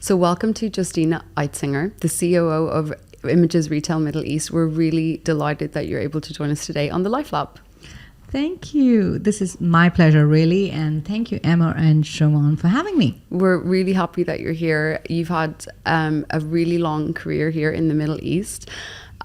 So welcome to Justina Eitzinger, the COO of Images Retail Middle East. We're really delighted that you're able to join us today on the LifeLab. Thank you. This is my pleasure, really. And thank you, Emma and Shimon, for having me. We're really happy that you're here. You've had a really long career here in the Middle East,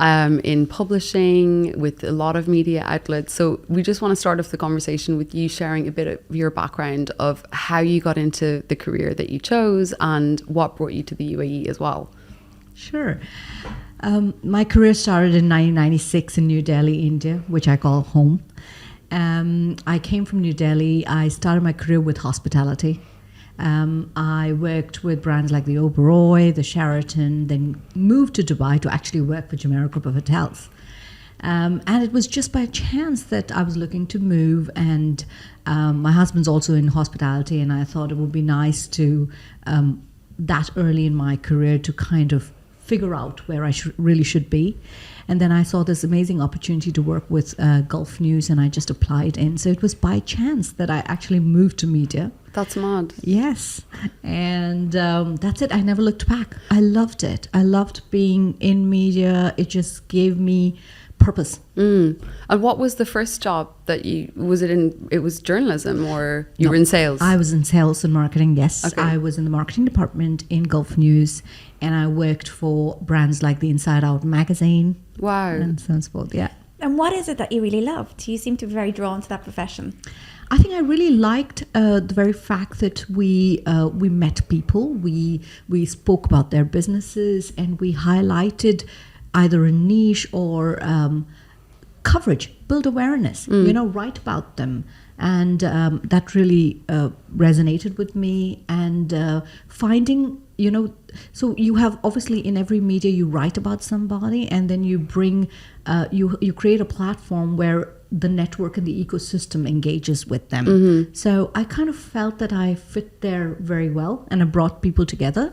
in publishing with a lot of media outlets. So we just want to start off the conversation with you sharing a bit of your background of how you got into the career that you chose and what brought you to the UAE as well. Sure. My career started in 1996 in New Delhi, India, which I call home. I came from New Delhi. I started my career with hospitality. I worked with brands like the Oberoi, the Sheraton, then moved to Dubai to actually work for Jumeirah Group of Hotels. And it was just by chance that I was looking to move, and my husband's also in hospitality, and I thought it would be nice to, that early in my career, to kind of figure out where I really should be. And then I saw this amazing opportunity to work with Gulf News, and I just applied in. So it was by chance that I actually moved to media. That's mad. Yes. And that's it. I never looked back. I loved it. I loved being in media. It just gave me purpose. And what was the first job that it was journalism, or you were in sales? I was in sales and marketing, yes. Okay. I was in the marketing department in Gulf News, and I worked for brands like the Inside Out magazine. Wow. And so on and so forth, yeah. And what is it that you really loved? You seem to be very drawn to that profession. I think I really liked the very fact that we met people, we spoke about their businesses, and we highlighted either a niche or coverage, build awareness, write about them. And that really resonated with me. And finding, so you have, obviously in every media you write about somebody, and then you bring, you create a platform where the network and the ecosystem engages with them. Mm-hmm. So I kind of felt that I fit there very well, and I brought people together,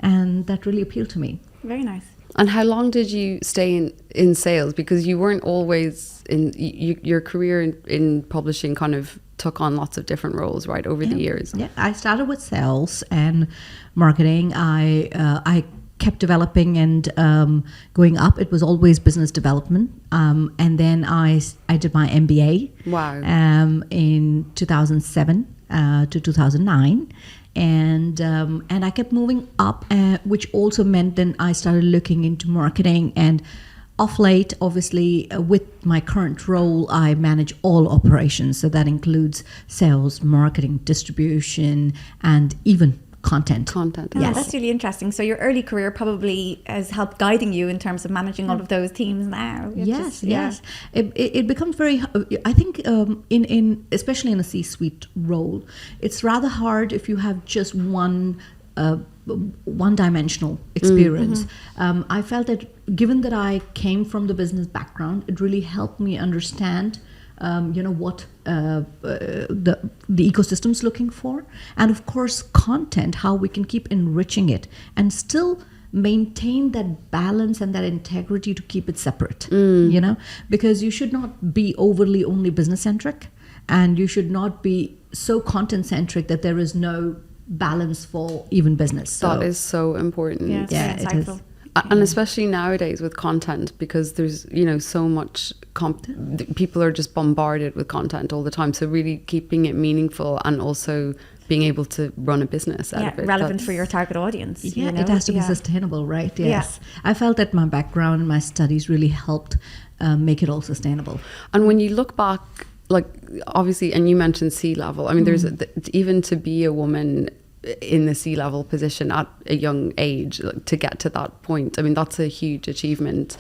and that really appealed to me. Very nice. And how long did you stay in sales? Because you weren't always your career in publishing kind of took on lots of different roles, right, over the years. Yeah, I started with sales and marketing. I kept developing and going up. It was always business development. And then I did my MBA. Wow. In 2007 to 2009. And I kept moving up, which also meant then I started looking into marketing. And off late, obviously, with my current role, I manage all operations. So that includes sales, marketing, distribution, and even content. Yes. That's really interesting. So your early career probably has helped guiding you in terms of managing all of those teams now. Yes. It becomes very, I think in especially in a C-suite role, it's rather hard if you have just one-dimensional experience. I felt that given that I came from the business background, it really helped me understand what the ecosystem's looking for, and of course content, how we can keep enriching it and still maintain that balance and that integrity to keep it separate. Because you should not be overly only business centric, and you should not be so content centric that there is no balance for even business. That is so important. Yeah, it is. And especially nowadays with content, because there's so much people are just bombarded with content all the time, so really keeping it meaningful and also being able to run a business out of it, relevant for your target audience. It has to be sustainable, right? Yes. I felt that my background and my studies really helped make it all sustainable. And when you look back, like obviously, and you mentioned C-level, I mean there's even to be a woman in the C-level position at a young age, to get to that point, I mean that's a huge achievement.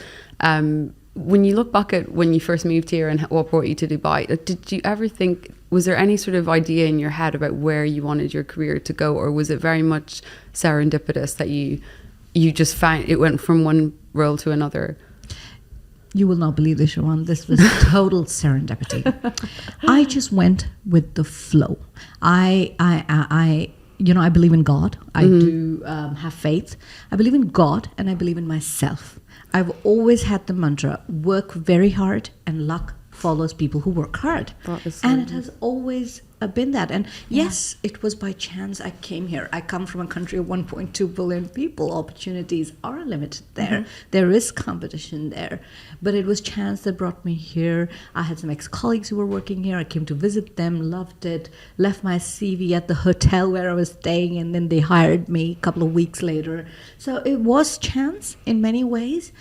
When you look back at when you first moved here and what brought you to Dubai, did you ever think, was there any sort of idea in your head about where you wanted your career to go, or was it very much serendipitous that you just found it went from one role to another? You will not believe this, Sharon. This was total serendipity. I just went with the flow. I believe in God. I do have faith. I believe in God, and I believe in myself. I've always had the mantra, work very hard and luck follows people who work hard. That is so And it has always been that. And yes, it was by chance I came here. I come from a country of 1.2 billion people. Opportunities are limited there. There is competition there. But it was chance that brought me here. I had some ex-colleagues who were working here. I came to visit them, loved it, left my CV at the hotel where I was staying, and then they hired me a couple of weeks later. So it was chance in many ways.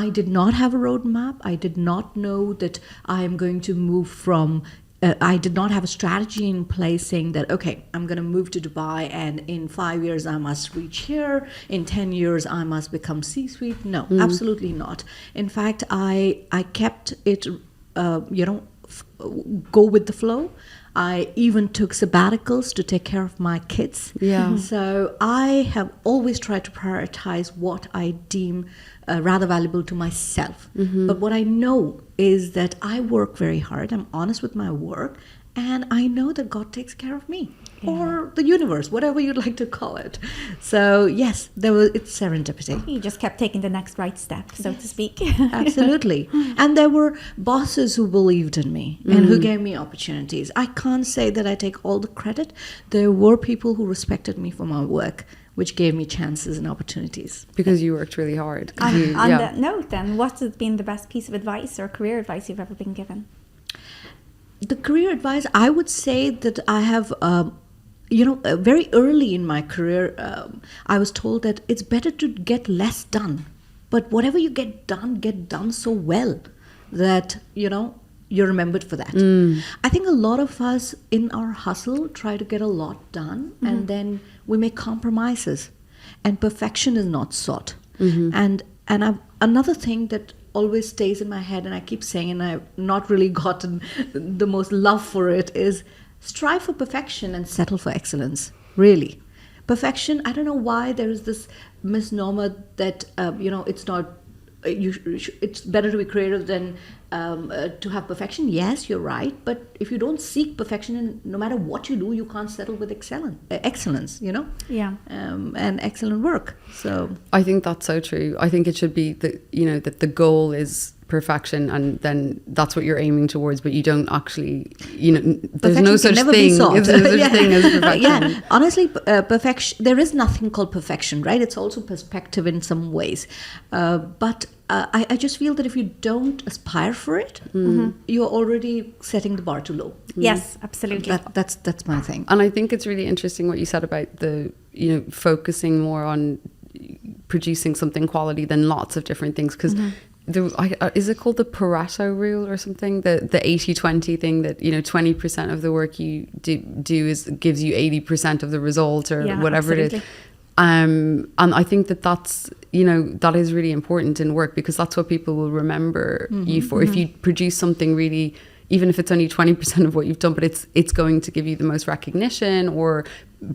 I did not have a roadmap. I did not know that I am going to move from I did not have a strategy in place saying that, okay, I'm going to move to Dubai and in 5 years I must reach here. In 10 years I must become C-suite. No, absolutely not. In fact, I kept it, go with the flow. I even took sabbaticals to take care of my kids. Yeah. So I have always tried to prioritize what I deem rather valuable to myself. But what I know is that I work very hard. I'm honest with my work. And I know that God takes care of me, or the universe, whatever you'd like to call it. So yes, it's serendipity. You just kept taking the next right step, so to speak. Absolutely. And there were bosses who believed in me and who gave me opportunities. I can't say that I take all the credit. There were people who respected me for my work, which gave me chances and opportunities. Because you worked really hard. On that note then, what has been the best piece of advice or career advice you've ever been given? The career advice, I would say that I have, very early in my career, I was told that it's better to get less done. But whatever you get done so well that, you're remembered for that. I think a lot of us in our hustle try to get a lot done and then we make compromises. And perfection is not sought. And another thing that always stays in my head, and I keep saying, and I've not really gotten the most love for it, is strive for perfection and settle for excellence. Really. Perfection, I don't know why there is this misnomer that, it's not, it's better to be creative than to have perfection. Yes, you're right. But if you don't seek perfection, and no matter what you do, you can't settle with excellence, Yeah. and excellent work. So I think that's so true. I think it should be that the goal is perfection, and then that's what you're aiming towards, but you don't actually, there's no such thing. There's no such thing as perfection. Yeah, honestly, perfection, there is nothing called perfection, right? It's also perspective in some ways. But I just feel that if you don't aspire for it, you're already setting the bar too low. Yes, absolutely. That's my thing. And I think it's really interesting what you said about the, focusing more on producing something quality than lots of different things, because is it called the Pareto rule or something? The 80-20 thing that 20% of the work you do gives you 80% of the result, or whatever absolutely. it is. And I think that's that is really important in work, because that's what people will remember you for. If you produce something really, even if it's only 20% of what you've done, but it's going to give you the most recognition or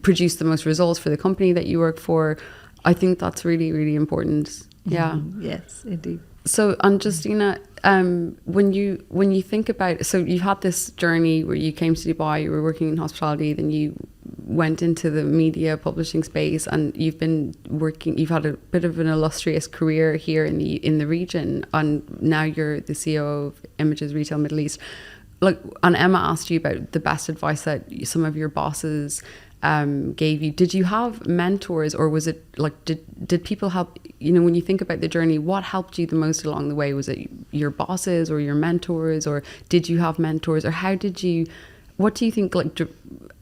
produce the most results for the company that you work for. I think that's really, really important. Yeah. Yes, indeed. So, and Justina, when you think about, so you've had this journey where you came to Dubai, you were working in hospitality, then you went into the media publishing space, and you've had a bit of an illustrious career here in the region, and now you're the COO of Images Retail Middle East. And Emma asked you about the best advice that some of your bosses gave you. Did you have mentors, or was it did people help? When you think about the journey, what helped you the most along the way? Was it your bosses or your mentors, or did you have mentors, or what do you think?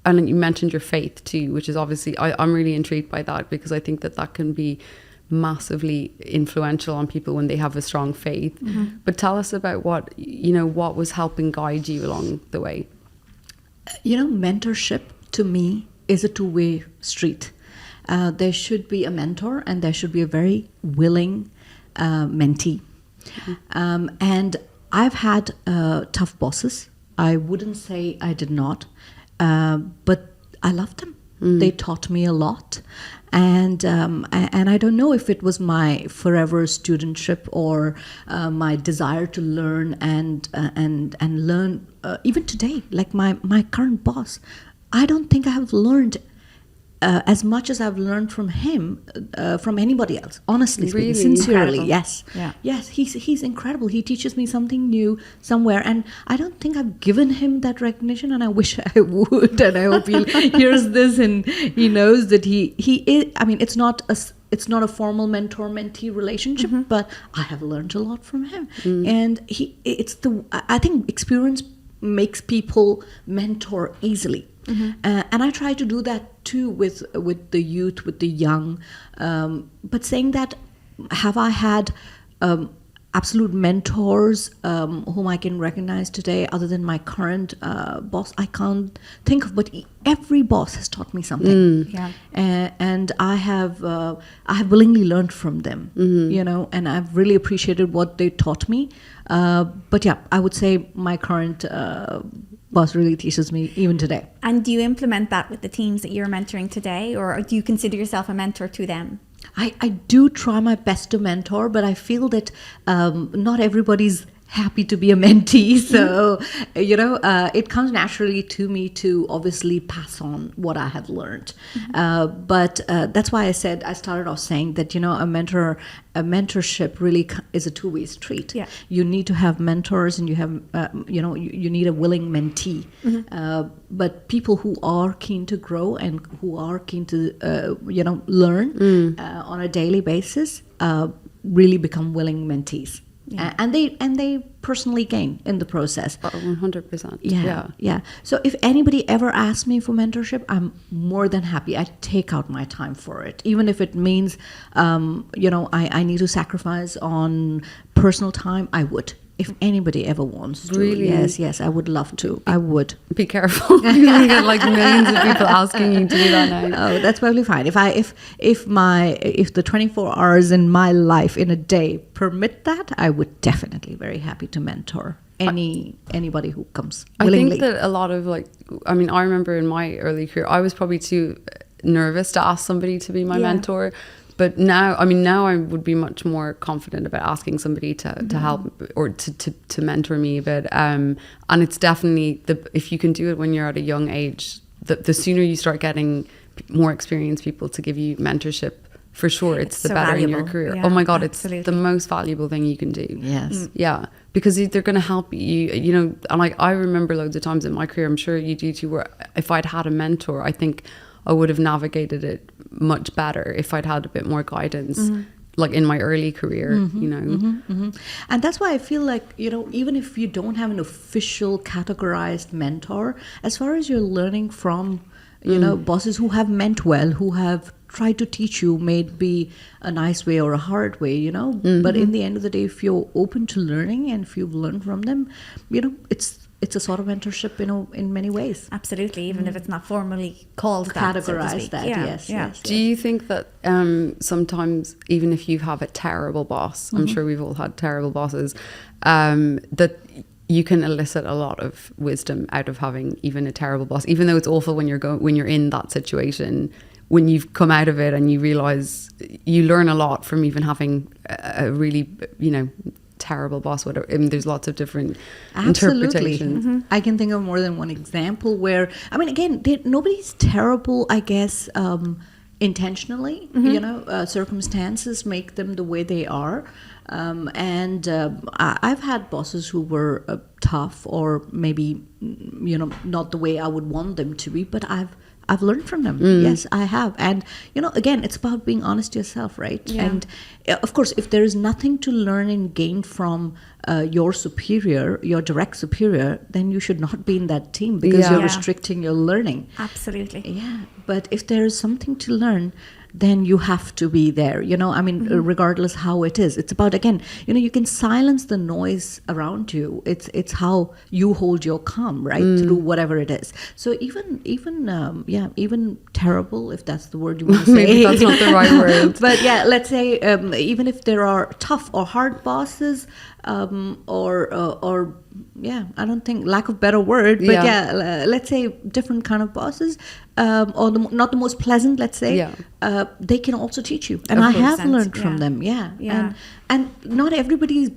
And you mentioned your faith too, which is obviously I'm really intrigued by that, because I think that can be massively influential on people when they have a strong faith. But tell us about what was helping guide you along the way. Mentorship to me is a two-way street. There should be a mentor, and there should be a very willing mentee. And I've had tough bosses. I wouldn't say I did not, but I loved them. They taught me a lot, and I don't know if it was my forever studentship or my desire to learn and learn even today. Like my current boss, I don't think I have learned as much as I've learned from him, from anybody else, honestly speaking, Really? sincerely, Incredible. yes. Yeah. Yes, he's incredible. He teaches me something new somewhere, and I don't think I've given him that recognition, and I wish I would, and I hope he hears this and he knows that he is, I mean, it's not a formal mentor-mentee relationship, but I have learned a lot from him. And I think experience makes people mentor easily. And I try to do that too with the youth, with the young. But saying that, have I had absolute mentors whom I can recognize today other than my current boss? I can't think of, but every boss has taught me something. Yeah. And I have willingly learned from them, and I've really appreciated what they taught me. But yeah, I would say my current boss really teaches me even today. And do you implement that with the teams that you're mentoring today, or do you consider yourself a mentor to them? I do try my best to mentor, but I feel that not everybody's happy to be a mentee. So, it comes naturally to me to obviously pass on what I have learned. But that's why I started off saying that, a mentorship really is a two-way street. Yeah. You need to have mentors, and you have, you need a willing mentee. But people who are keen to grow and who are keen to, learn on a daily basis really become willing mentees. Yeah. And they personally gain in the process. 100%. Yeah. So if anybody ever asks me for mentorship, I'm more than happy. I take out my time for it, even if it means, I need to sacrifice on personal time. I would. If anybody ever wants to. Really? Yes, I would love to. I would. Be careful. You're gonna get like millions of people asking you to do that now. Oh, that's probably fine. If the 24 hours in my life in a day permit that, I would definitely very happy to mentor anybody who comes willingly. I think that a lot of I remember in my early career, I was probably too nervous to ask somebody to be my mentor. But now I would be much more confident about asking somebody to help or to mentor me a bit. And it's definitely, if you can do it when you're at a young age, the sooner you start getting more experienced people to give you mentorship, for sure, it's the so better valuable. in your career. Yeah, oh my God, absolutely. It's the most valuable thing you can do. Yes. Yeah, because they're going to help you, and I remember loads of times in my career, I'm sure you do too, where if I'd had a mentor, I think I would have navigated it much better if I'd had a bit more guidance, like in my early career, And that's why I feel like, even if you don't have an official categorized mentor, as far as you're learning from, bosses who have meant well, who have tried to teach you, may it be a nice way or a hard way, but in the end of the day, if you're open to learning and if you've learned from them, it's a sort of mentorship, in many ways. Absolutely, even if it's not formally called Categorized that. Yes. Do you think that sometimes, even if you have a terrible boss, I'm sure we've all had terrible bosses, that you can elicit a lot of wisdom out of having even a terrible boss, even though it's awful when you're in that situation? When you've come out of it and you realize you learn a lot from even having a really, terrible boss, whatever. I mean, there's lots of different interpretations. I can think of more than one example where, again, nobody's terrible, I guess, intentionally. Circumstances make them the way they are. I've had bosses who were tough or maybe, not the way I would want them to be, but I've learned from them. Yes, I have. And, again, it's about being honest to yourself, right? Yeah. And of course, if there is nothing to learn and gain from your superior, your direct superior, then you should not be in that team because you're restricting your learning. Absolutely. Yeah. But if there is something to learn, then you have to be there, regardless how it is. It's about, again, you can silence the noise around you. It's how you hold your calm, right, through whatever it is. So even terrible, if that's the word you want to say. Maybe that's not the right word. But yeah, let's say even if there are tough or hard bosses, I don't think, lack of better word, but let's say different kind of bosses, or not the most pleasant, let's say, they can also teach you. And I have learned from them, and not everybody is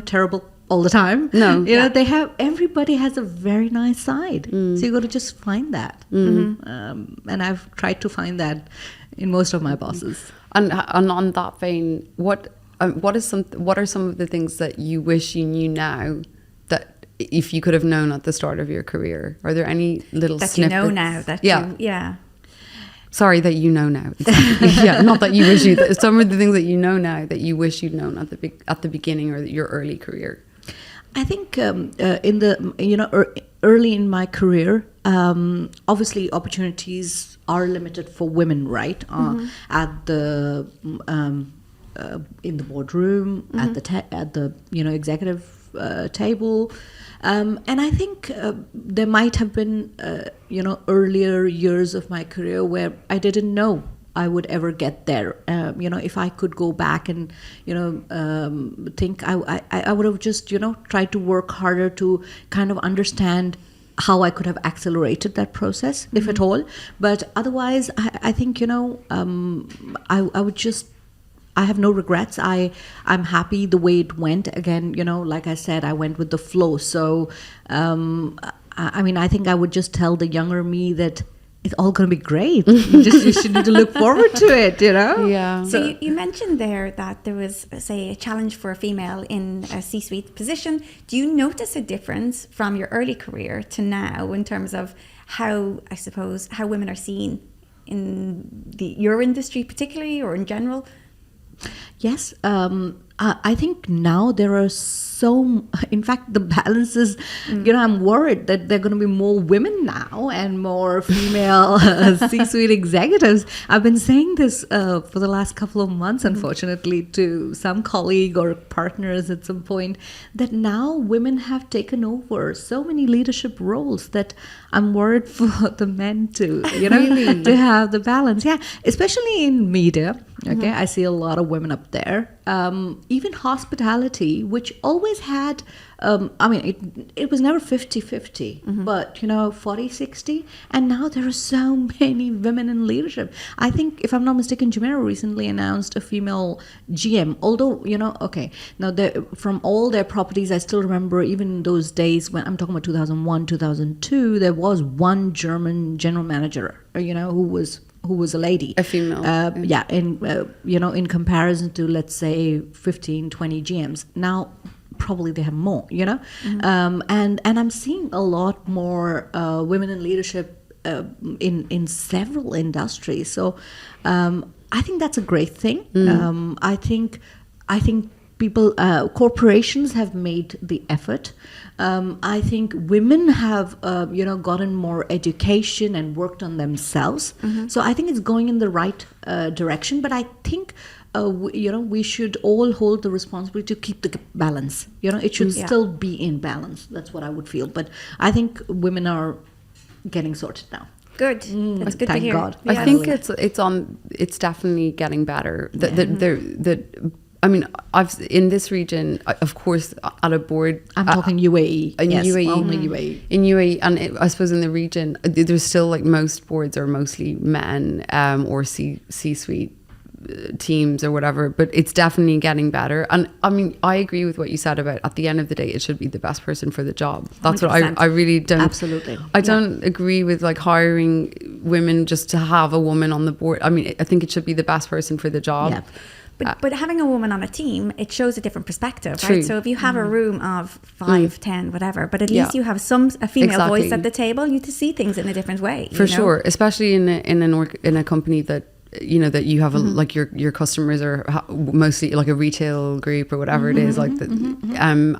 terrible all the time. No. You know, everybody has a very nice side. So you got to just find that. And I've tried to find that in most of my bosses. And on that vein, what are some of the things that you wish you knew now that if you could have known at the start of your career? Are there any little that snippets? you know now that Sorry, that you know now. Yeah, not that you wish you. Some of the things that you know now that you wish you'd known at the beginning or your early career. I think in the early in my career, obviously opportunities are limited for women, right? At the in the boardroom, at the executive table. And I think there might have been, earlier years of my career where I didn't know I would ever get there. If I could go back and, think I would have just, tried to work harder to kind of understand how I could have accelerated that process, if at all. But otherwise, I think, I would just, I have no regrets. I'm happy the way it went. Again, like I said, I went with the flow. So, I think I would just tell the younger me that it's all going to be great. You should need to look forward to it, Yeah. So you mentioned there that there was, say, a challenge for a female in a C-suite position. Do you notice a difference from your early career to now in terms of how women are seen in your industry particularly or in general? Yes, I think now there are in fact, the balance is, I'm worried that there are going to be more women now and more female C-suite executives. I've been saying this for the last couple of months, unfortunately, to some colleague or partners at some point, that now women have taken over so many leadership roles that I'm worried for the men to, Really? to have the balance. Yeah, especially in media. Okay, I see a lot of women up there. Even hospitality, which always had, it was never 50-50, but, 40-60. And now there are so many women in leadership. I think, if I'm not mistaken, Jumeirah recently announced a female GM. Although, now from all their properties, I still remember even those days when I'm talking about 2001, 2002, there was one German general manager, who was a lady, A female. In comparison to, let's say, 15, 20 GMs. Now, probably they have more, and I'm seeing a lot more women in leadership in several industries. So I think that's a great thing. I think people, corporations have made the effort. I think women have, gotten more education and worked on themselves. So I think it's going in the right direction. But I think, we should all hold the responsibility to keep the balance. It should still be in balance. That's what I would feel. But I think women are getting sorted now. Good. That's good to Thank hear. God. I think it's definitely getting better. I've in this region, of course, at a board. I'm talking UAE. In Yes, UAE, only UAE. In UAE, and I suppose in the region, there's still like most boards are mostly men or C-suite teams or whatever. But it's definitely getting better. And I agree with what you said about at the end of the day, it should be the best person for the job. That's 100%. What I really don't. Absolutely. I don't agree with like hiring women just to have a woman on the board. I think it should be the best person for the job. Yeah. But having a woman on a team, it shows a different perspective, True. right? So if you have a room of 5, 10, whatever, but at least you have a female voice at the table, you to see things in a different way. For sure, especially in a company that that you have like your customers are mostly like a retail group or whatever it is, like and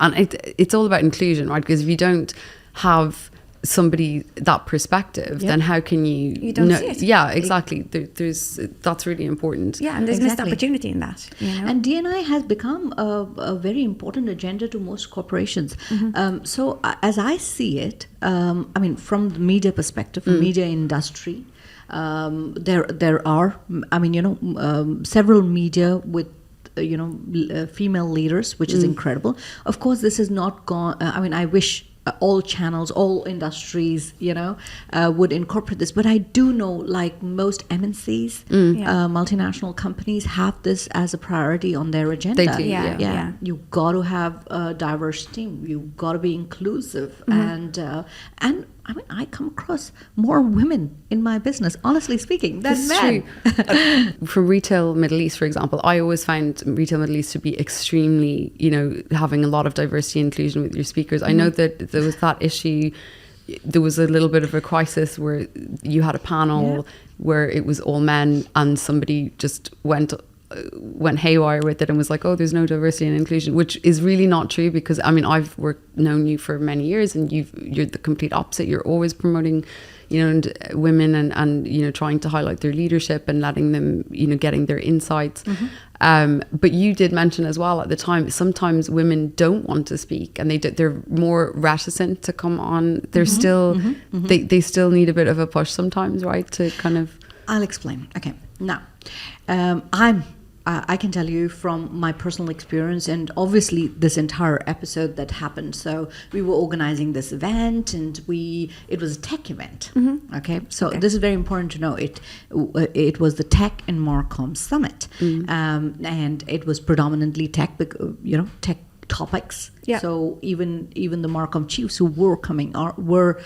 it's all about inclusion, right? Because if you don't have somebody that perspective, then how can you don't see it? Yeah, exactly. That's really important. Yeah, and there's missed opportunity in that. And D&I has become a very important agenda to most corporations. So as I see it, from the media perspective, from media industry, there are several media with female leaders, which is incredible. Of course, this has not gone. I wish all channels, all industries, would incorporate this. But I do know, like most MNCs, multinational companies have this as a priority on their agenda. They do, yeah. You got to have a diverse team. You got to be inclusive, and I mean, I come across more women in my business, honestly speaking, than men. True. For Retail Middle East, for example, I always found Retail Middle East to be extremely, having a lot of diversity and inclusion with your speakers. I know that there was that issue. There was a little bit of a crisis where you had a panel where it was all men, and somebody just went haywire with it and was like, oh, there's no diversity and inclusion, which is really not true, because I mean, I've known you for many years, and you're the complete opposite. You're always promoting women and trying to highlight their leadership and letting them getting their insights. But you did mention as well at the time, sometimes women don't want to speak, and they're more reticent to come on. They're still they still need a bit of a push sometimes, right, to kind of... I'll explain. Okay, now I can tell you from my personal experience, and obviously this entire episode that happened. So we were organizing this event, and it was a tech event. Okay, so this is very important to know. It was the Tech and Marcom Summit, and it was predominantly tech, tech topics. Yeah. So even the Marcom chiefs who were coming were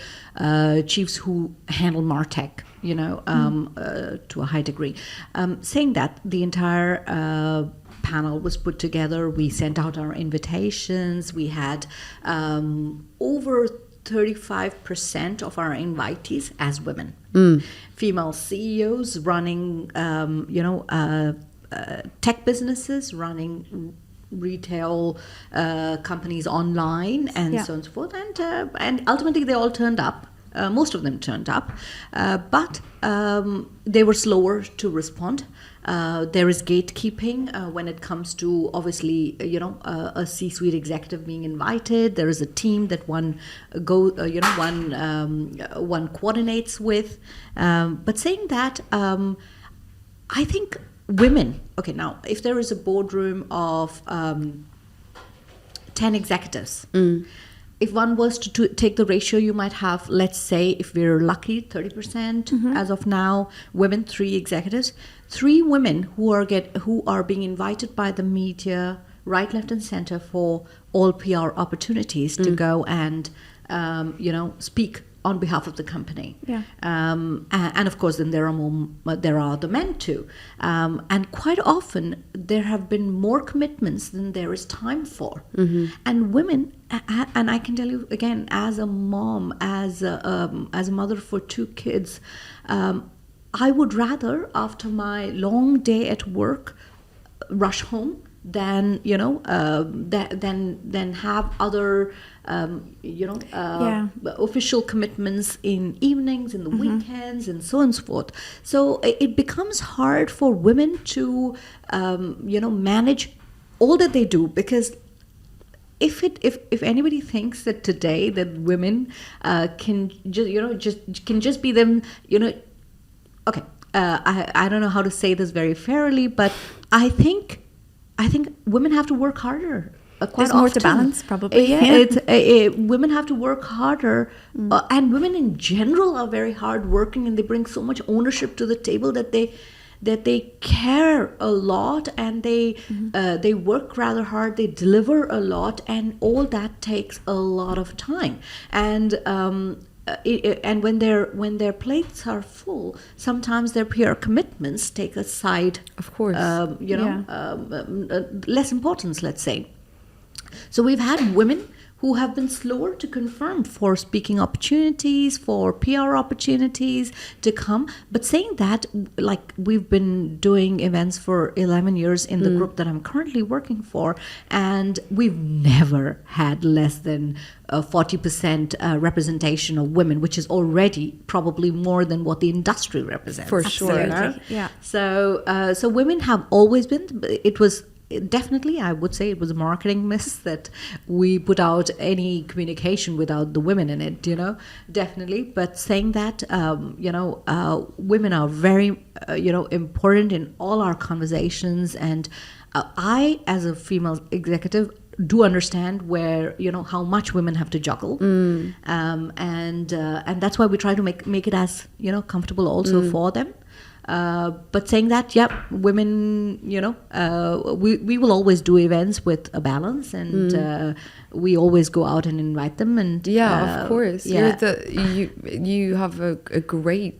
chiefs who handle Martech, to a high degree. Saying that, the entire panel was put together. We sent out our invitations. We had over 35% of our invitees as women. Female CEOs running, tech businesses, running retail companies online, and so on and so forth. And ultimately they all turned up. Most of them turned up, but they were slower to respond. There is gatekeeping when it comes to, obviously, a C-suite executive being invited. There is a team that one coordinates with. But saying that, I think women. Okay, now if there is a boardroom of 10 executives. If one was to take the ratio, you might have, let's say, if we're lucky, 30% as of now, women, 3 executives, 3 women who are being invited by the media, right, left, and center for all PR opportunities to go and speak on behalf of the company. Yeah. And of course, then there are the men too. And quite often there have been more commitments than there is time for. And women, and I can tell you again, as a mom, as a mother for 2 kids, I would rather, after my long day at work, rush home than than have other official commitments in evenings, in the weekends, and so on and so forth. So it becomes hard for women to manage all that they do, because if anybody thinks that today that women can just be them, okay, I don't know how to say this very fairly, but I think women have to work harder. There's more to balance, probably. Women have to work harder, and women in general are very hardworking, and they bring so much ownership to the table that they care a lot, and they work rather hard. They deliver a lot, and all that takes a lot of time. And and when their plates are full, sometimes their PR commitments take a side, of course, less importance, let's say. So we've had women who have been slower to confirm for speaking opportunities, for PR opportunities to come. But saying that, like, we've been doing events for 11 years in the group that I'm currently working for, and we've never had less than 40% representation of women, which is already probably more than what the industry represents. For sure. Yeah. So women have always been. It was definitely, I would say, it was a marketing miss that we put out any communication without the women in it, definitely. But saying that, women are very, important in all our conversations. And I, as a female executive, do understand where, how much women have to juggle. And that's why we try to make it as, comfortable also for them. But saying that, women, we will always do events with a balance, and we always go out and invite them. And of course, you have a great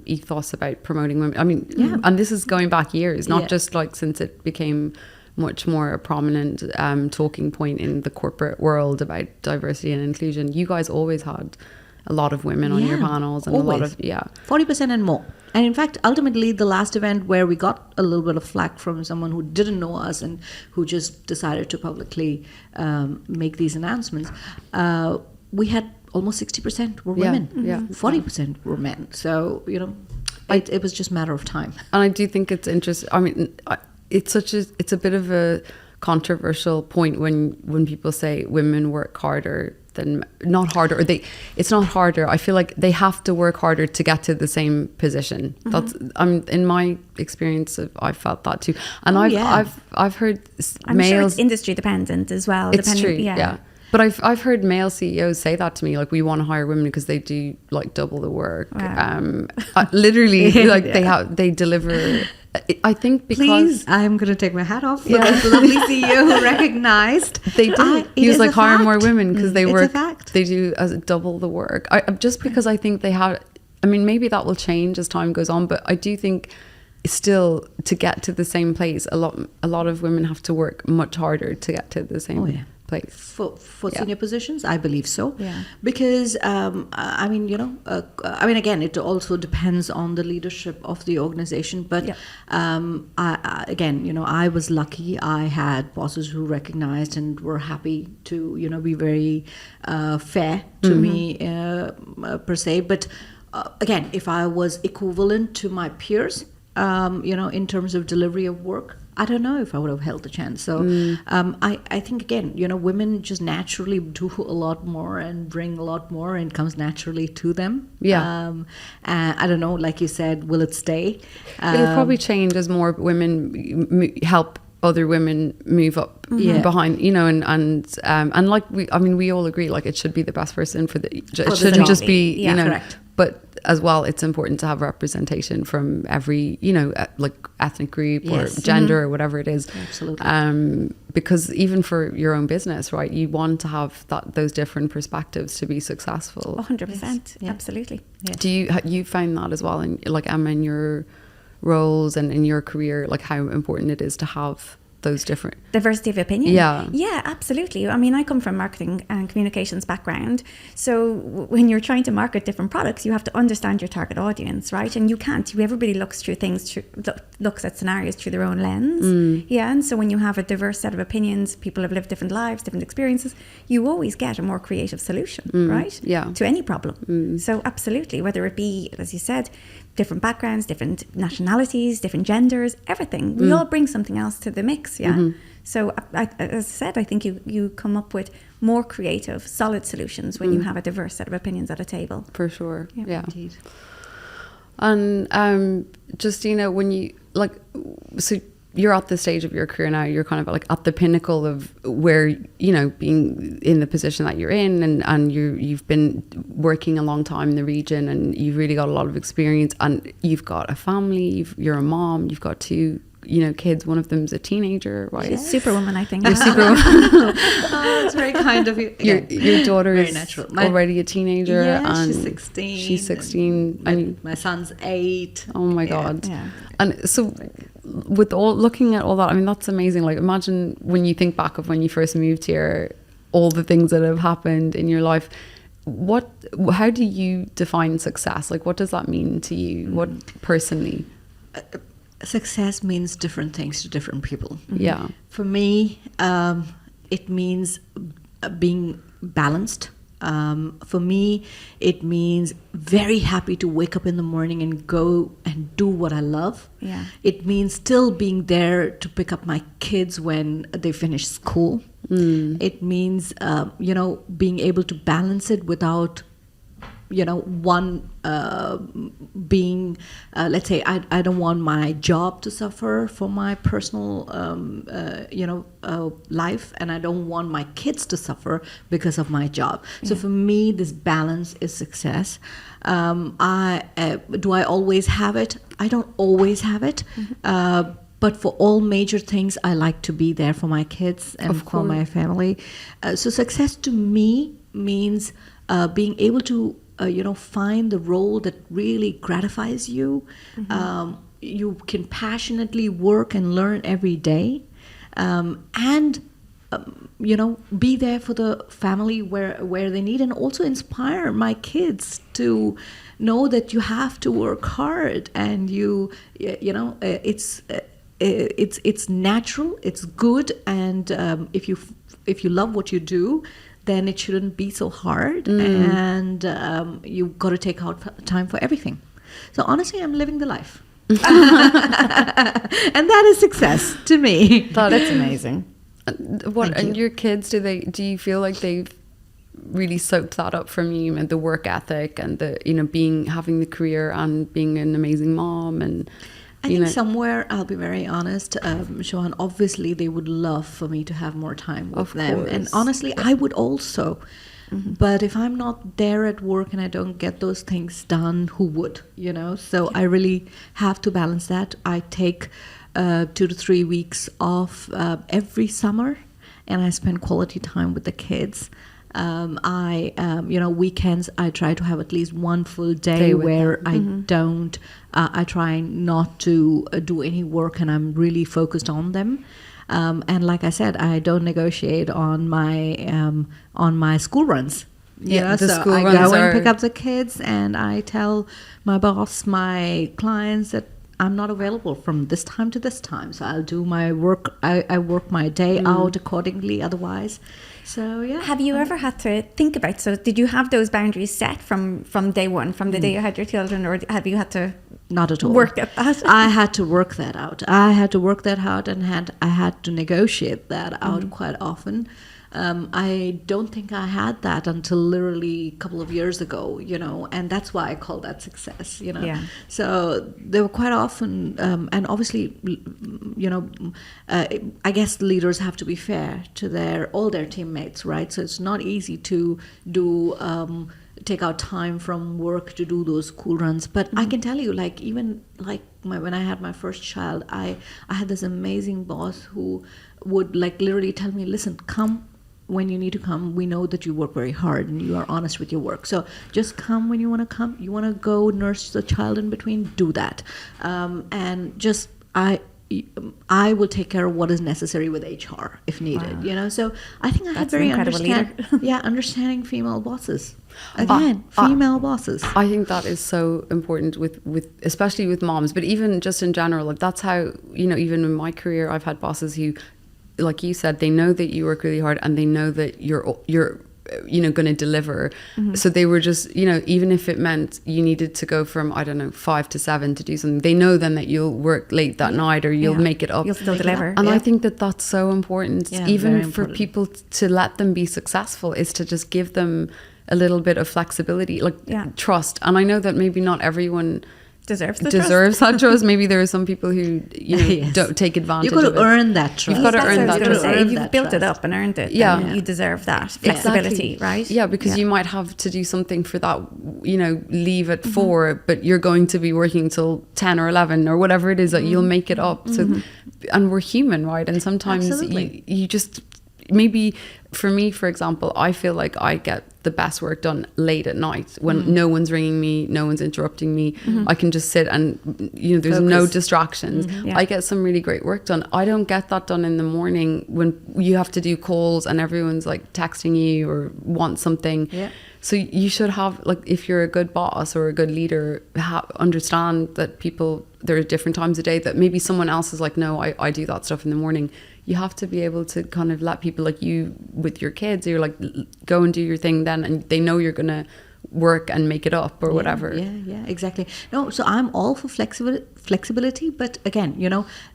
ethos about promoting women. I mean, and this is going back years, not just like since it became much more a prominent talking point in the corporate world about diversity and inclusion. You guys always had a lot of women on your panels, and always. A lot of 40% and more. And in fact, ultimately, the last event where we got a little bit of flack from someone who didn't know us and who just decided to publicly make these announcements, we had almost 60% were women. 40% were men. So, it was just a matter of time. And I do think it's interesting. I mean, it's a bit of a controversial point when people say women work harder than, not harder, or it's not harder. I feel like they have to work harder to get to the same position. That's in my experience, I've felt that too. And I've heard I'm males. sure it's industry dependent as well. It's true, yeah. But I've heard male CEOs say that to me, like, we want to hire women because they do like double the work. Wow. Literally, like they deliver. I think because please, I'm going to take my hat off for this lovely CEO who recognized they do. He was like, hire more women because they work. It's a fact. They do double the work. Just because I think they have. I mean, maybe that will change as time goes on, but I do think still to get to the same place, a lot of women have to work much harder to get to the same place. For senior positions, I believe so. Yeah. Because again, it also depends on the leadership of the organization. But I was lucky. I had bosses who recognized and were happy to be very fair to me per se. But again, if I was equivalent to my peers, in terms of delivery of work, I don't know if I would have held the chance. So I think, again, women just naturally do a lot more and bring a lot more, and comes naturally to them. I don't know, like you said, will it stay? It'll probably change as more women help other women move up behind, and like we all agree, like, it should be the best person for the. It shouldn't just be, correct. But as well, it's important to have representation from every, like, ethnic group or gender or whatever it is. Absolutely. Because even for your own business, right, you want to have those different perspectives to be successful. 100%. Absolutely. Yeah. Do you find that as well, in, like, Emma, in your roles and in your career, like, how important it is to have those different diversity of opinion? Yeah, absolutely. I mean, I come from marketing and communications background, so when you're trying to market different products, you have to understand your target audience, right? And you can't. Everybody looks through things, looks at scenarios through their own lens. And so when you have a diverse set of opinions, people have lived different lives, different experiences, you always get a more creative solution, right? To any problem. So absolutely, whether it be, as you said, different backgrounds, different nationalities, different genders, everything. We all bring something else to the mix, So as I said, I think you come up with more creative, solid solutions when you have a diverse set of opinions at a table. For sure, yeah. Indeed. And Justina, when you, like, so you're at the stage of your career now, you're kind of like at the pinnacle of where, being in the position that you're in, and you've been working a long time in the region, and you've really got a lot of experience, and you've got a family, you're a mom, you've got two kids. One of them's a teenager, right? She's superwoman, I think. You're superwoman. It's very kind of you. Your daughter very is natural. Already a teenager. And she's 16. She's 16. And my son's 8. Oh my God. Yeah. And so with looking at all that, I mean, that's amazing. Like, imagine when you think back of when you first moved here, all the things that have happened in your life. How do you define success? Like, what does that mean to you? What personally? Success means different things to different people. Yeah. For me, it means being balanced. For me, it means very happy to wake up in the morning and go and do what I love. Yeah. It means still being there to pick up my kids when they finish school. It means, being able to balance it without, one being, let's say, I don't want my job to suffer for my personal, life, and I don't want my kids to suffer because of my job. So for me, this balance is success. Do I always have it? I don't always have it. But for all major things, I like to be there for my kids and for my family. So success to me means being able to, find the role that really gratifies you. You can passionately work and learn every day, and be there for the family where they need, and also inspire my kids to know that you have to work hard, and it's natural, it's good, and if you love what you do, then it shouldn't be so hard, and you've got to take out time for everything. So honestly, I'm living the life. And that is success to me. That's amazing. And your kids, do you feel like they've really soaked that up from you, and the work ethic, and the having the career and being an amazing mom? And I think somewhere, I'll be very honest, Siobhan, obviously they would love for me to have more time with them. And honestly, I would also. But if I'm not there at work and I don't get those things done, who would? So I really have to balance that. I take 2 to 3 weeks off every summer, and I spend quality time with the kids. Weekends, I try to have at least one full day where I don't, I try not to do any work, and I'm really focused on them. And like I said, I don't negotiate on my school runs. So I go and pick up the kids, and I tell my boss, my clients, that I'm not available from this time to this time. So I'll do my work. I work my day out accordingly. Otherwise. So yeah. Have you ever had to think about, so did you have those boundaries set from day one, from the day you had your children, or have you had to not at all work at that? I had to work that out. And I had to negotiate that out quite often. I don't think I had that until literally a couple of years ago, and that's why I call that success, Yeah. So they were quite often, and obviously, I guess the leaders have to be fair to all their teammates, right? So it's not easy to do, take out time from work to do those school runs. But I can tell you, when I had my first child, I had this amazing boss who would literally tell me, listen, come when you need to come. We know that you work very hard and you are honest with your work. So just come when you want to come. You want to go nurse the child in between, do that. And just, I will take care of what is necessary with HR if needed, So I think I had very understanding female bosses. Again, female bosses. I think that is so important with especially with moms, but even just in general, that's how, even in my career, I've had bosses who, like you said, they know that you work really hard, and they know that you're going to deliver. So they were just, even if it meant you needed to go from, 5 to 7 to do something, they know then that you'll work late that night, or you'll make it up. You'll still deliver. And I think that that's so important, even for people to let them be successful, is to just give them a little bit of flexibility, trust. And I know that maybe not everyone deserves that trust. Maybe there are some people who don't take advantage of it. You've got to earn that trust. You've got to earn that trust. If you've built it up and earned it, then you deserve that flexibility, right? Yeah, because you might have to do something for that, leave at 4, but you're going to be working till 10 or 11 or whatever it is, that you'll make it up. So, and we're human, right? And sometimes you just, maybe for me, for example, I feel like I get the best work done late at night when no one's ringing me, no one's interrupting me. I can just sit and, there's no distractions. I get some really great work done. I don't get that done in the morning when you have to do calls and everyone's texting you or want something. So you should have, if you're a good boss or a good leader, understand that there are different times of day that maybe someone else is no, I do that stuff in the morning. You have to be able to kind of let people, like you with your kids, you're go and do your thing then, and they know you're going to work and make it up or whatever. Yeah, exactly. No, so I'm all for flexibility, but again,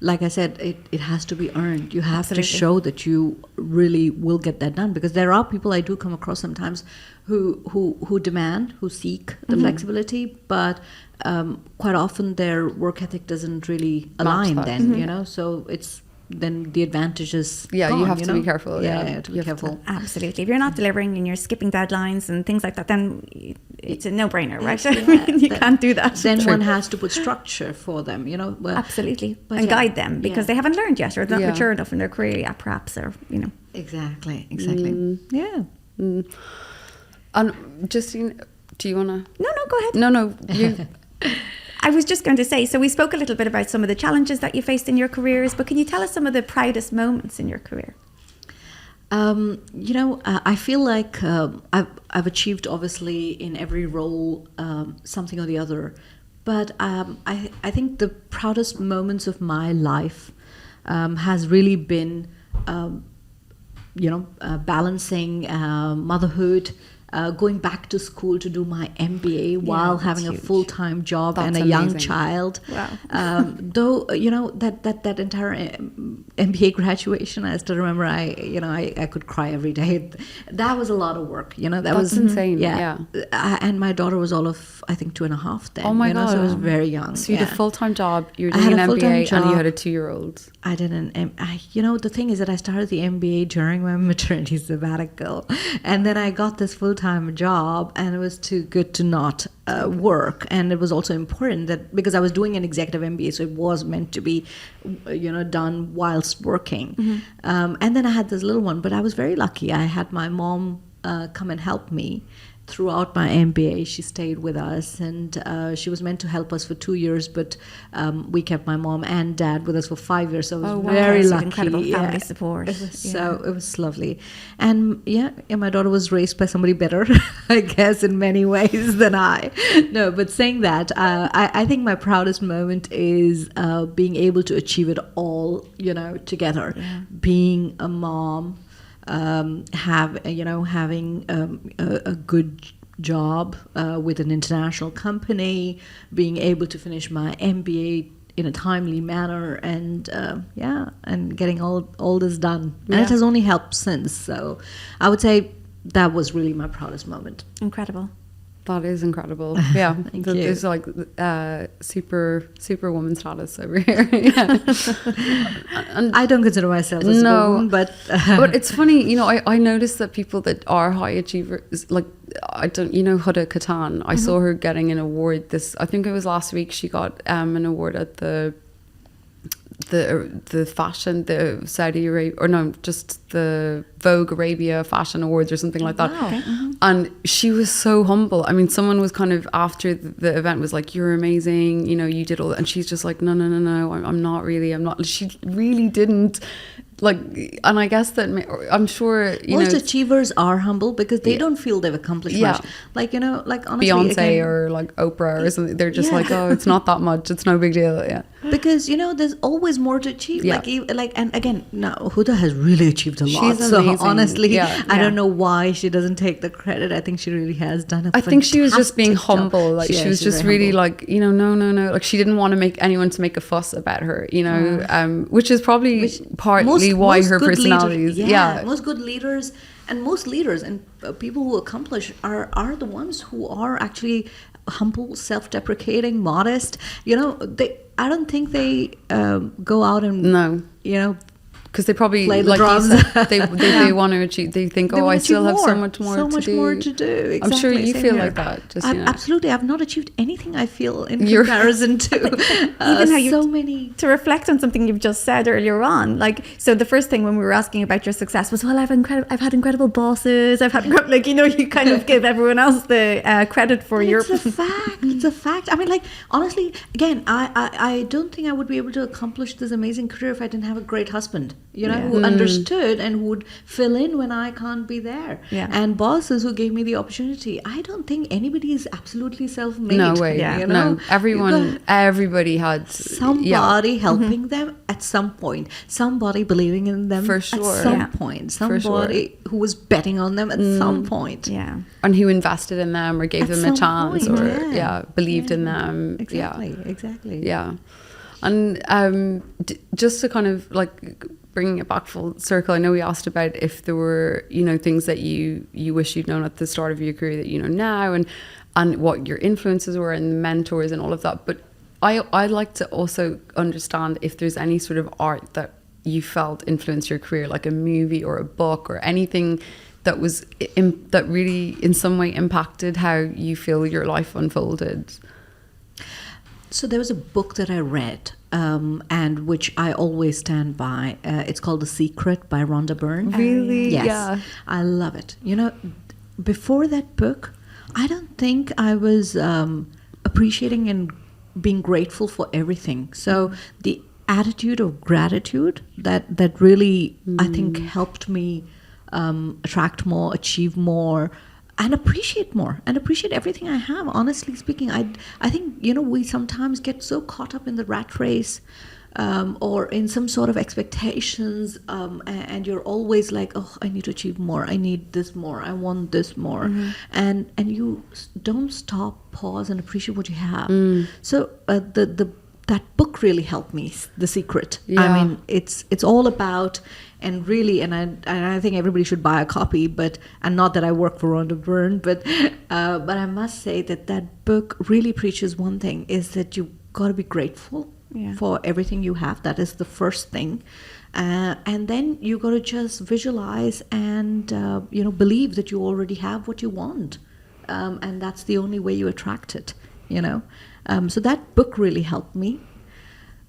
like I said, it has to be earned. You have to show that you really will get that done, because there are people I do come across sometimes who demand, who seek the flexibility, but quite often their work ethic doesn't really align then, so it's then the advantage is gone, you have to be careful. Yeah, to be careful. Absolutely. If you're not delivering and you're skipping deadlines and things like that, then it's a no-brainer, right? You can't do that. Then one has to put structure for them, Well, absolutely. And guide them, because they haven't learned yet, or they're not mature enough in their career yet, perhaps, or, Exactly. Yeah. And Justine, do you want to? No, go ahead. No, you... I was just going to say, so we spoke a little bit about some of the challenges that you faced in your careers, but can you tell us some of the proudest moments in your career? I feel like I've achieved, obviously, in every role something or the other. But I think the proudest moments of my life has really been, balancing motherhood, going back to school to do my MBA while having a full-time job and a young child. Wow. Though, that entire MBA graduation, I still remember I could cry every day. That was a lot of work, That was insane. And my daughter was all of, I think, 2.5 then. Oh my God. So I was very young. So you had a full-time job, you were doing an MBA, and you had a 2-year-old. I didn't. The thing is that I started the MBA during my maternity sabbatical, and then I got this full-time job, and it was too good to not work. And it was also important that, because I was doing an executive MBA, so it was meant to be, done whilst working. And then I had this little one, but I was very lucky. I had my mom come and help me throughout my MBA. She stayed with us, and she was meant to help us for 2 years, but we kept my mom and dad with us for 5 years. So I was very lucky. Incredible family support. It was lovely. And my daughter was raised by somebody better, I guess, in many ways than I. No, but saying that, I think my proudest moment is being able to achieve it all, together. Yeah. Being a mom, having a good job with an international company, being able to finish my MBA in a timely manner, and getting all this done. And it has only helped since. So I would say that was really my proudest moment. Incredible. That is incredible. Yeah. Thank you. There's like super woman status over here. Yeah. And I don't consider myself as a woman, but it's funny, I noticed that people that are high achievers, like, I don't, Huda Katan, I saw her getting an award I think it was last week, she got an award at the fashion, the Saudi Arabia, or no, just the Vogue Arabia Fashion Awards or something like that. Wow. Okay. And she was so humble. I mean, someone was kind of, after the event, was like, "You're amazing, you did all that." And she's just like, no, I'm not really, she really didn't. Like, and I guess that, I'm sure, most achievers are humble because they don't feel they've accomplished much. Like, like honestly, Beyonce or like Oprah or something, they're just like, oh, it's not that much, it's no big deal. Yeah. Because there's always more to achieve. Yeah. And again, no, Huda has really achieved a lot. She's amazing. So honestly, I don't know why she doesn't take the credit. I think she really has done a fantastic job. I think she was just being humble. Like, she was just really humble. Like, no. Like, she didn't want to make anyone to make a fuss about her. Which is probably partly why her personality is. Most good leaders and people who accomplish are the ones who are actually humble, self-deprecating, modest. I don't think they go out and because they probably play the drums. They want to achieve. They think, I still have so much more to do. Exactly. I'm sure you feel like that. Just, absolutely, I've not achieved anything. I feel in comparison to even how you to reflect on something you've just said earlier on. Like, so the first thing when we were asking about your success was, I've had incredible bosses. I've had you kind of give everyone else the credit for your. It's a fact. It's a fact. I mean, like, honestly, again, I don't think I would be able to accomplish this amazing career if I didn't have a great husband. who understood and who would fill in when I can't be there. Yeah. And bosses who gave me the opportunity. I don't think anybody is absolutely self-made. No way. Yeah. No, everybody had somebody helping them at some point, somebody believing in them for sure. at some point, somebody who was betting on them at some point. Yeah. And who invested in them or gave At them a some chance point, or believed in them. Exactly. Yeah. And just to kind of like bringing it back full circle, I know we asked about if there were, things that you wish you'd known at the start of your career that you know now, and what your influences were and mentors and all of that. But I'd like to also understand if there's any sort of art that you felt influenced your career, like a movie or a book or anything that was that really in some way impacted how you feel your life unfolded. So there was a book that I read, and which I always stand by. It's called The Secret by Rhonda Byrne. Really? Yes. Yeah. I love it. Before that book, I don't think I was appreciating and being grateful for everything. So the attitude of gratitude that really, I think, helped me attract more, achieve more, and appreciate more, and appreciate everything I have. Honestly speaking, I think, we sometimes get so caught up in the rat race, or in some sort of expectations, and you're always like, oh, I need to achieve more, I need this more, I want this more, and you don't stop, pause, and appreciate what you have. So that book really helped me, The Secret. Yeah. I mean, it's all about, and really, and I think everybody should buy a copy, and not that I work for Rhonda Byrne, but I must say that book really preaches one thing, is that you got to be grateful for everything you have. That is the first thing. And then you got to just visualize and, believe that you already have what you want. And that's the only way you attract it, So that book really helped me.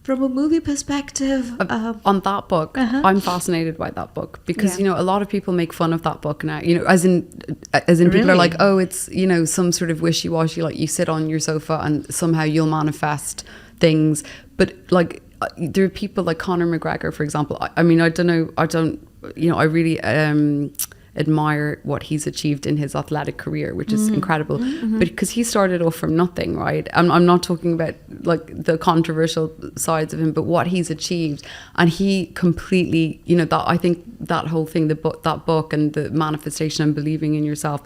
From a movie perspective, on that book, I'm fascinated by that book because a lot of people make fun of that book now. As in people are like, oh, it's some sort of wishy-washy, like you sit on your sofa and somehow you'll manifest things. But like there are people like Conor McGregor, for example. I really admire what he's achieved in his athletic career, which is incredible. But because he started off from nothing, right? I'm not talking about like the controversial sides of him, but what he's achieved, and he completely, that I think that whole thing, that book and the manifestation and believing in yourself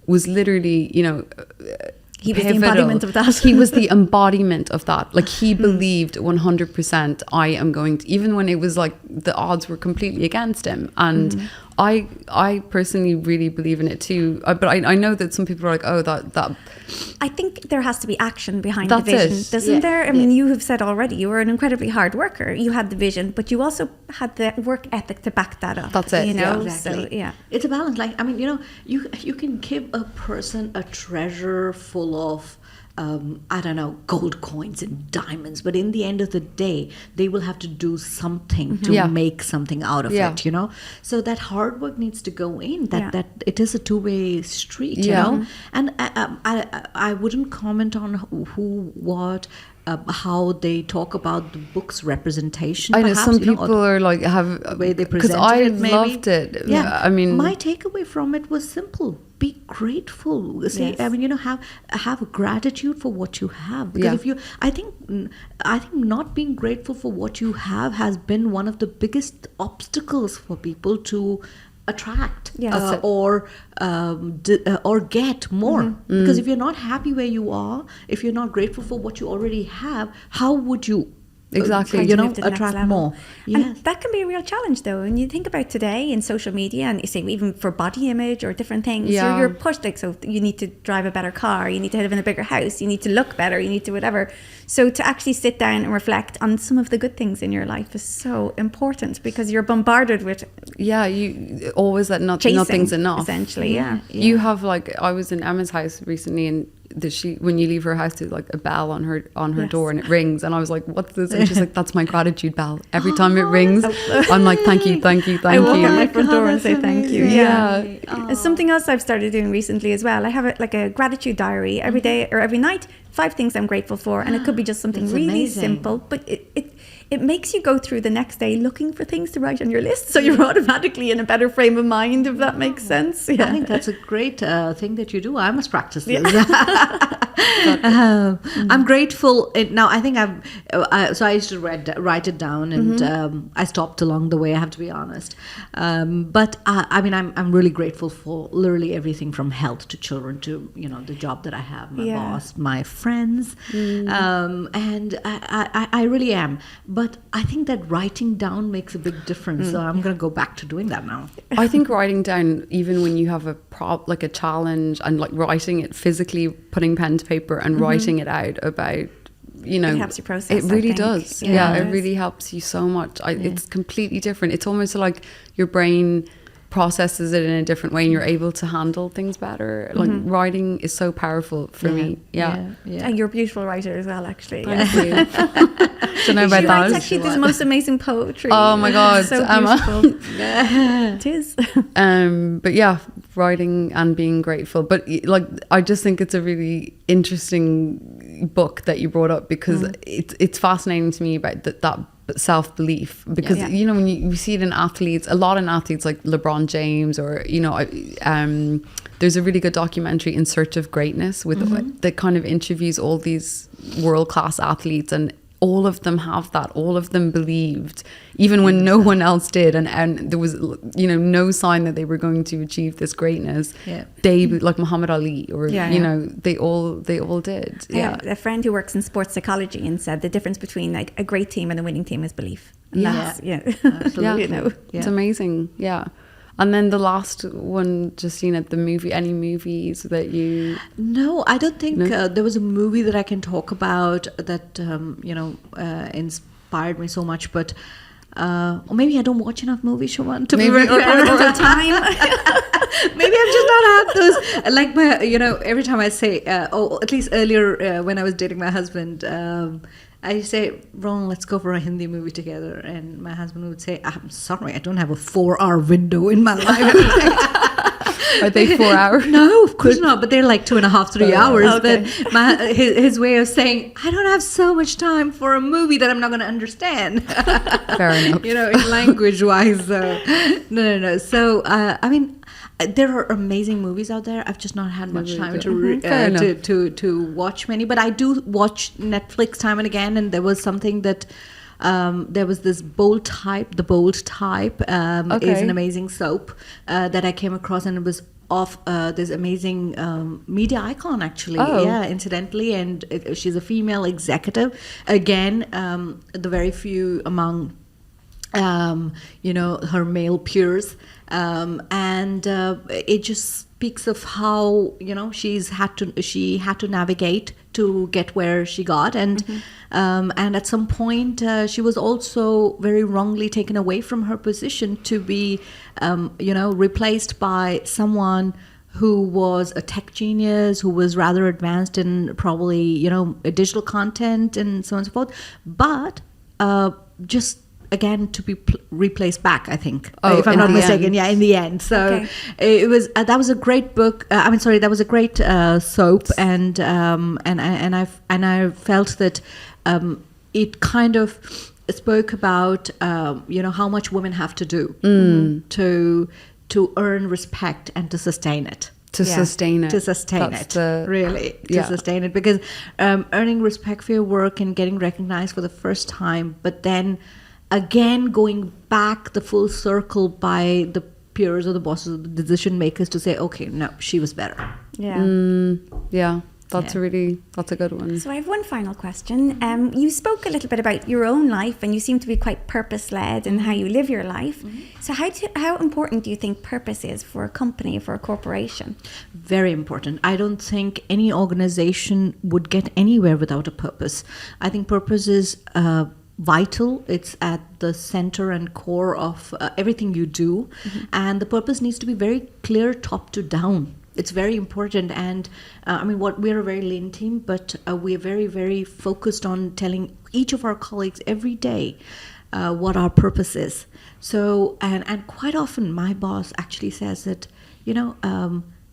was literally, he was the embodiment of that. He was the embodiment of that. Like he believed 100% I am going to, even when it was like the odds were completely against him. And I personally really believe in it too. But I know that some people are like, oh, that. I think there has to be action behind the vision, doesn't there? I mean, you have said already, you were an incredibly hard worker. You had the vision, but you also had the work ethic to back that up. That's it. Exactly. So, it's a balance. Like, I mean, you can give a person a treasure full of gold coins and diamonds, but in the end of the day, they will have to do something to make something out of it, So that hard work needs to go in, that it is a two-way street, you know? And I wouldn't comment on who, what, how they talk about the book's representation. I know some people are like, have, the way they present it, because I loved it. Yeah. I mean, my takeaway from it was simple. Be grateful. Say, I mean, have gratitude for what you have. Because if you, I think not being grateful for what you have has been one of the biggest obstacles for people to attract or get more. Because if you're not happy where you are, if you're not grateful for what you already have, how would you? Exactly, attract more. Yes. And that can be a real challenge, though. And you think about today in social media, and you say even for body image or different things, you're pushed like, so you need to drive a better car, you need to live in a bigger house, you need to look better, you need to whatever. So to actually sit down and reflect on some of the good things in your life is so important, because you're bombarded with you always that nothing's enough. Essentially, You have like, I was in Emma's house recently, and when you leave her house, there's like a bell on her door, and it rings, and I was like, what's this? And she's like, that's my gratitude bell. Every time it rings, I'm like, thank you. I walk out my front door and say thank you. Yeah. And something else I've started doing recently as well, I have a gratitude diary every day or every night, 5 things I'm grateful for, and it could be just something really simple, but it makes you go through the next day looking for things to write on your list. So you're automatically in a better frame of mind, if that makes sense. Yeah. I think that's a great thing that you do. I must practice this. I'm grateful. Now, I think so I used to write it down, and I stopped along the way, I have to be honest. But I mean, I'm really grateful for literally everything from health to children to, the job that I have, my boss, my friends. And I really am. But I think that writing down makes a big difference. So I'm going to go back to doing that now. I think writing down, even when you have a like a challenge, and like writing it physically, putting pen to paper and writing it out about, it helps you process. It really does. Yeah, it really helps you so much. It's completely different. It's almost like your brain processes it in a different way, and you're able to handle things better. Like writing is so powerful for me. Yeah. And you're a beautiful writer as well, actually. Thank you. Don't know about she that. writes actually this most amazing poetry. Oh my God, so Emma. beautiful. It is. But yeah, writing and being grateful. But like, I just think it's a really interesting book that you brought up, because it's fascinating to me about that self-belief, because when you see it in athletes, a lot in athletes like LeBron James, or there's a really good documentary, In Search of Greatness, with that kind of interviews all these world-class athletes, and all of them have that. All of them believed, even when no one else did, and there was no sign that they were going to achieve this greatness. They, like Muhammad Ali, or they all did. A friend who works in sports psychology and said the difference between like a great team and a winning team is belief. And Absolutely. It's amazing. Yeah. And then the last one, Justina, any movies that you... No, I don't think there was a movie that I can talk about that, inspired me so much. But or maybe I don't watch enough movies, Siobhan, to be very fair. Time. Maybe I've just not had those. Like every time I say, at least earlier when I was dating my husband, I say, Ron, let's go for a Hindi movie together. And my husband would say, I'm sorry, I don't have a 4-hour window in my life. Are they 4 hours? No, of course not. But they're like 2.5, 3 hours. Okay. But his way of saying, I don't have so much time for a movie that I'm not going to understand. Fair enough. In language-wise. No. So, I mean, there are amazing movies out there. I've just not had much time to watch many, but I do watch Netflix time and again. And there was something that there was this Bold Type. The Bold Type is an amazing soap that I came across, and it was of this amazing media icon, actually. Incidentally, and she's a female executive. Again, the very few among her male peers. And it just speaks of how she had to navigate to get where she got, and at some point she was also very wrongly taken away from her position to be replaced by someone who was a tech genius, who was rather advanced in probably digital content and so on and so forth, but just again to be replaced back, I think, if I'm not mistaken. Yeah, in the end. So it was that was a great book. That was a great soap, and I felt that it kind of spoke about how much women have to do to earn respect and to sustain it. To sustain it. To sustain it, because earning respect for your work and getting recognized for the first time, but then again going back the full circle by the peers or the bosses or the decision makers to say, okay, no, she was better. That's a good one. So I have one final question. You spoke a little bit about your own life, and you seem to be quite purpose-led in how you live your life. So how important do you think purpose is for a company, for a corporation? Very important. I don't think any organization would get anywhere without a purpose. I think purpose is vital. It's at the center and core of everything you do, and the purpose needs to be very clear, top to down. It's very important, and we're a very lean team, but we're very, very focused on telling each of our colleagues every day what our purpose is. So, and quite often my boss actually says that,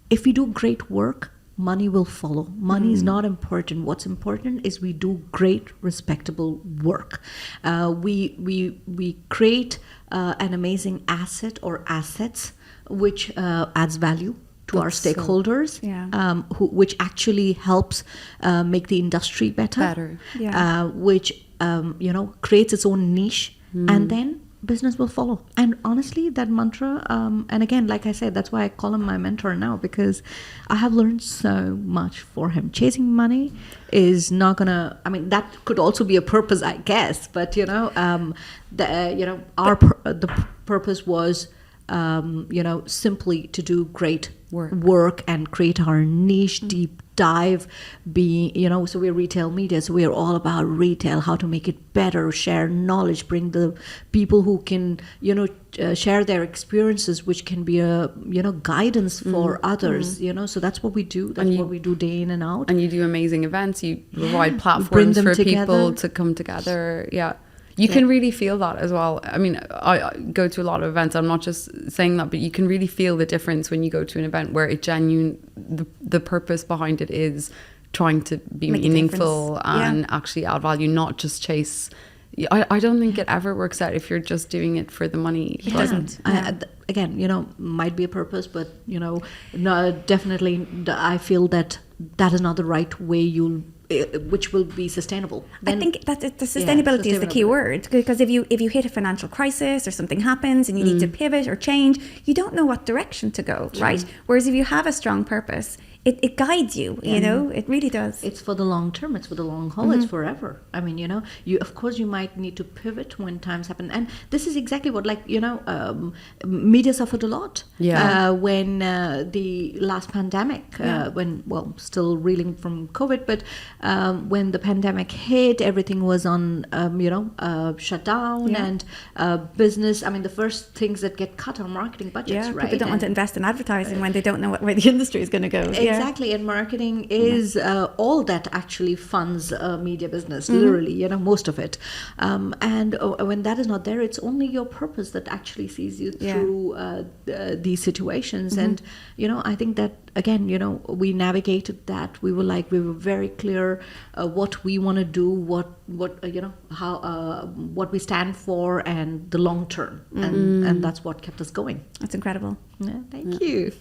if we do great work, money will follow. Money is not important. What's important is we do great, respectable work. We create an amazing asset or assets which adds value to our stakeholders, which actually helps make the industry better. Which creates its own niche, and then business will follow. And honestly, that mantra, and again, like I said, that's why I call him my mentor now, because I have learned so much for him. Chasing money is not gonna, I mean, that could also be a purpose, I guess, but the purpose was simply to do great work and create our niche, deep dive, so we're retail media, so we're all about retail, how to make it better, share knowledge, bring the people who can, share their experiences, which can be a, guidance for others, so that's what we do. That's what we do day in and out. And you do amazing events. You provide platforms for people to come together. Yeah. You can really feel that as well. I mean, I go to a lot of events. I'm not just saying that, but you can really feel the difference when you go to an event where the purpose behind it is trying to be meaningful and actually add value, not just chase. I don't think it ever works out if you're just doing it for the money. It doesn't. Again, might be a purpose, but, no, definitely I feel that is not the right way which will be sustainable. I think that the sustainability is the key word, because if you hit a financial crisis or something happens and you need to pivot or change, you don't know what direction to go, right? Whereas if you have a strong purpose, it guides you, it really does. It's for the long term, it's for the long haul, it's forever. I mean, of course you might need to pivot when times happen. And this is exactly what, media suffered a lot when the last pandemic, still reeling from COVID, but when the pandemic hit, everything was on, shut down and business. I mean, the first things that get cut are marketing budgets, right? People don't want to invest in advertising when they don't know where the industry is going to go. Exactly, and marketing is all that actually funds media business, literally, most of it. And when that is not there, it's only your purpose that actually sees you through these situations. And, I think that, again, we navigated that. We were very clear what we want to do, what we stand for, and the long term. And that's what kept us going. That's incredible. Yeah, thank you.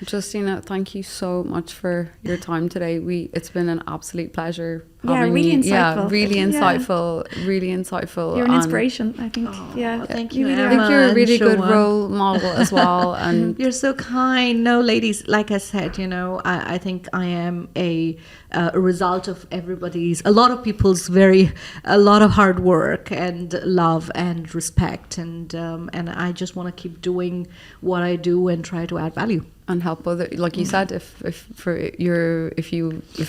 Justina, thank you so much for your time today. It's been an absolute pleasure. Really insightful. Yeah, really insightful. Really insightful. You're an inspiration, I think. Thank you, I think you're a really good role model as well. And you're so kind. No, ladies, like I said, I think I am a result of a lot of people's a lot of hard work and love and respect, and I just want to keep doing what I do and try to add value and help other, like you said, if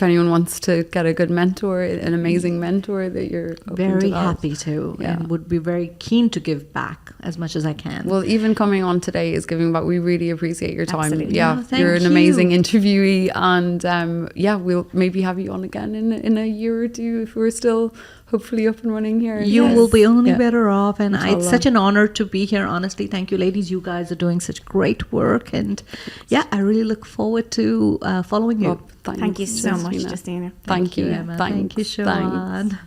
anyone wants to get a good mentor, an amazing mentor, that you're very happy to, and would be very keen to give back as much as I can. Well, even coming on today is giving back. We really appreciate your time. Absolutely. You're an amazing interviewee, and we'll maybe have you on again in a year or two if we're still hopefully up and running here. You will be only better off, and it's such an honor to be here. Honestly, thank you, ladies. You guys are doing such great work, and I really look forward to following you. Thank you so much, Justina. Thank you, Emma. Thank you, Siobhan.